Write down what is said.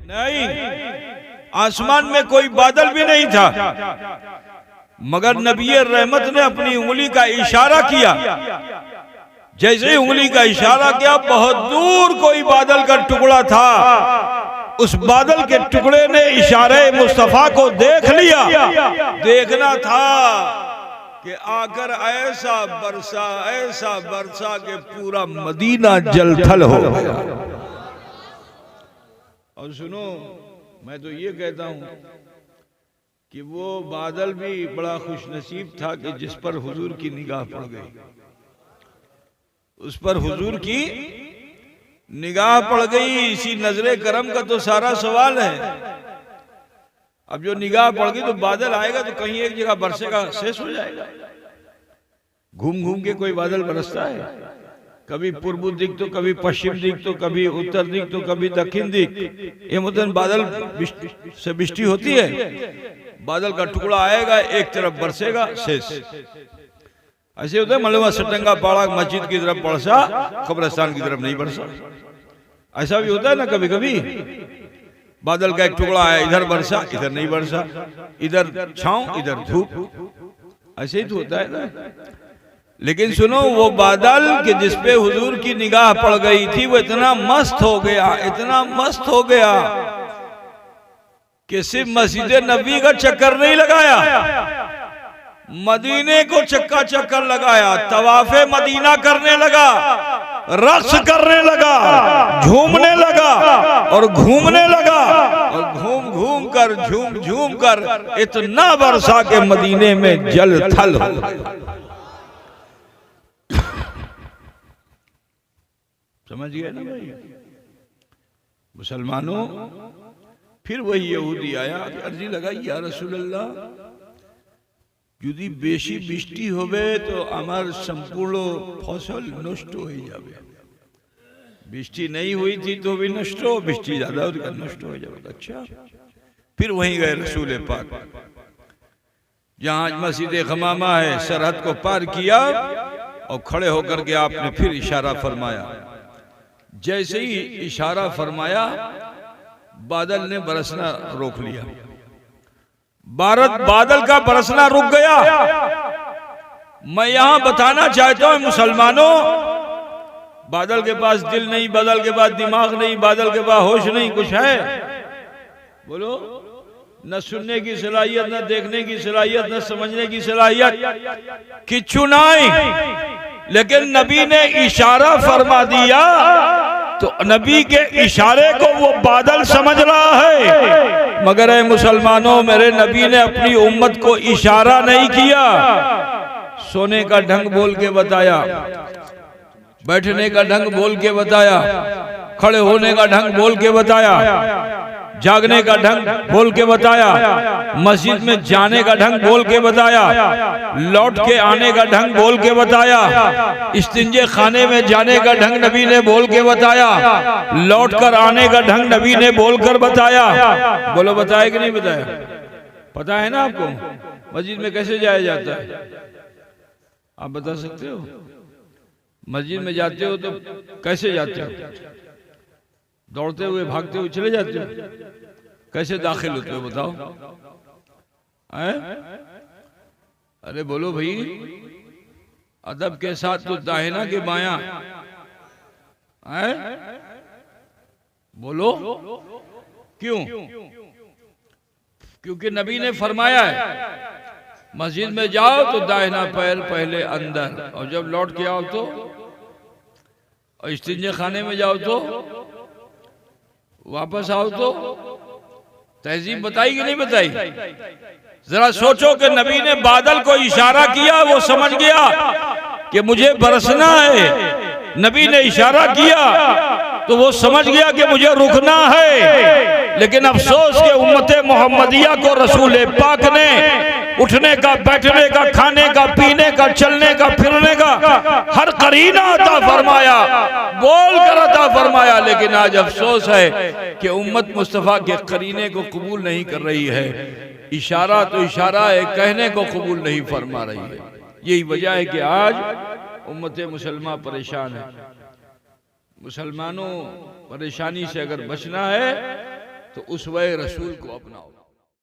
नहीं, आसमान में कोई बादल भी नहीं था, मगर नबी रहमत ने अपनी उंगली का इशारा किया। जैसे ही उंगली का इशारा किया, बहुत दूर कोई बादल का टुकड़ा था, उस बादल के टुकड़े ने इशारे मुस्तफा को देख लिया। देखना था कि आकर ऐसा बरसा के पूरा मदीना जलथल हो गया। और सुनो, मैं तो ये कहता हूं कि वो बादल भी बड़ा खुशनसीब था कि जिस पर हुजूर की निगाह पड़ गई, उस पर हुजूर की निगाह पड़ गई। इसी नजरे करम का तो सारा सवाल है। अब जो निगाह पड़ गई तो बादल आएगा तो कहीं एक जगह बरसेगा, शेष हो जाएगा। घूम घूम के कोई बादल बरसता है, कभी पूर्व दिख तो कभी पश्चिम दिख तो कभी उत्तर दिख तो कभी दक्षिण दिख। ये मतलब बादल से बिष्टी होती है। बादल का टुकड़ा आएगा, एक तरफ बरसेगा, शेष। ऐसे होता है मलबा सटंगा पाड़ा मस्जिद की तरफ बरसा, कब्रिस्तान की तरफ नहीं बरसा। ऐसा भी होता है ना कभी कभी, बादल का एक टुकड़ा आया, इधर बरसा इधर नहीं बरसा, इधर छांव इधर धूप। ऐसे ही तो होता है ना। लेकिन सुनो, वो बादल के जिसपे हुजूर की निगाह पड़ गई थी, वो इतना मस्त हो गया, इतना मस्त हो गया कि सिर्फ मस्जिद नबी का चक्कर नहीं लगाया, मदीने को चक्का चक्कर लगाया, तवाफे मदीना करने लगा, रक्स करने लगा, झूमने लगा और घूमने लगा, और घूम घूम कर झूम झूम कर इतना बरसा के मदीने में जल थल हो। समझ गए ना भाई मुसलमानों। फिर वही यहूदी आया, अर्जी लगाई, या रसूल अल्लाह, যদি বেশি বৃষ্টি হবে তো আমার সম্পূর্ণ ফসল নষ্ট হয়ে যাবে। বৃষ্টি नहीं हुई थी तो भी नष्ट हो, बृष्टि ज्यादा हो तो नष्ट हो जाएगा। अच्छा, फिर वहीं गए रसूल पाक, जहां मस्जिद खमामा है, सरहद को पार किया और खड़े होकर के आपने फिर इशारा फरमाया। जैसे ही इशारा फरमाया, बादल ने बरसना रोक लिया। बादल का बरसना रुक गया। मैं यहां बताना चाहता हूं मुसलमानों, बादल के पास दिल नहीं, बादल के पास दिमाग नहीं, बादल के पास होश नहीं, कुछ है? बोलो। न सुनने की सलाहियत, न देखने की सलाहियत, न समझने की सलाहियत, किच्छु नहीं। लेकिन नबी ने इशारा फरमा दिया तो नबी के इशारे को वो बादल समझ रहा है। मगर ऐ मुसलमानों, मेरे नबी ने अपनी उम्मत को इशारा नहीं किया, सोने का ढंग बोल के बताया, बैठने का ढंग बोल के बताया, खड़े होने का ढंग बोल के बताया, जागने का ढंग बोल के बताया, मस्जिद में जाने का ढंग बोल के बताया, लौट के आने का ढंग बोल के बताया, इस्तिंजे खाने में जाने का ढंग नबी ने बोल के बताया, लौट कर आने का ढंग नबी ने बोल कर बताया। बोलो, बताया कि नहीं बताया? पता है ना आपको मस्जिद में कैसे जाया जाता है? आप बता सकते हो? मस्जिद में जाते हो तो कैसे जाते हो? दौड़ते हुए, भागते हुए चले जाते हो? कैसे दाखिल होते हो बताओ? अरे बोलो भाई, अदब के साथ तो दाहिना के बायां। बोलो क्यों? क्योंकि नबी ने फरमाया है, मस्जिद में जाओ तो दाहिना पैर पहले अंदर, और जब लौट के आओ तो, और इस्तिंजे खाने में जाओ तो, वापस आओ तो। तहजीब बताई कि नहीं बताई? जरा सोचो कि नबी ने बादल को इशारा किया, वो समझ गया कि मुझे बरसना है। नबी ने इशारा किया तो वो समझ गया कि मुझे रुकना है। लेकिन अफसोस के उम्मत मोहम्मदिया को रसूल पाक ने उठने का, बैठने का, खाने का, पीने का, चलने का, फिरने का हर करीना अता फरमाया, बोल कर अता फरमाया। लेकिन आज अफसोस है कि उम्मत मुस्तफ़ा के करीने को कबूल नहीं कर रही है। इशारा तो इशारा है, कहने को कबूल नहीं फरमा रही है। यही वजह है कि आज उम्मत मुसलमान परेशान है। मुसलमानों, परेशानी से अगर बचना है तो उसवे रसूल को अपनाओ।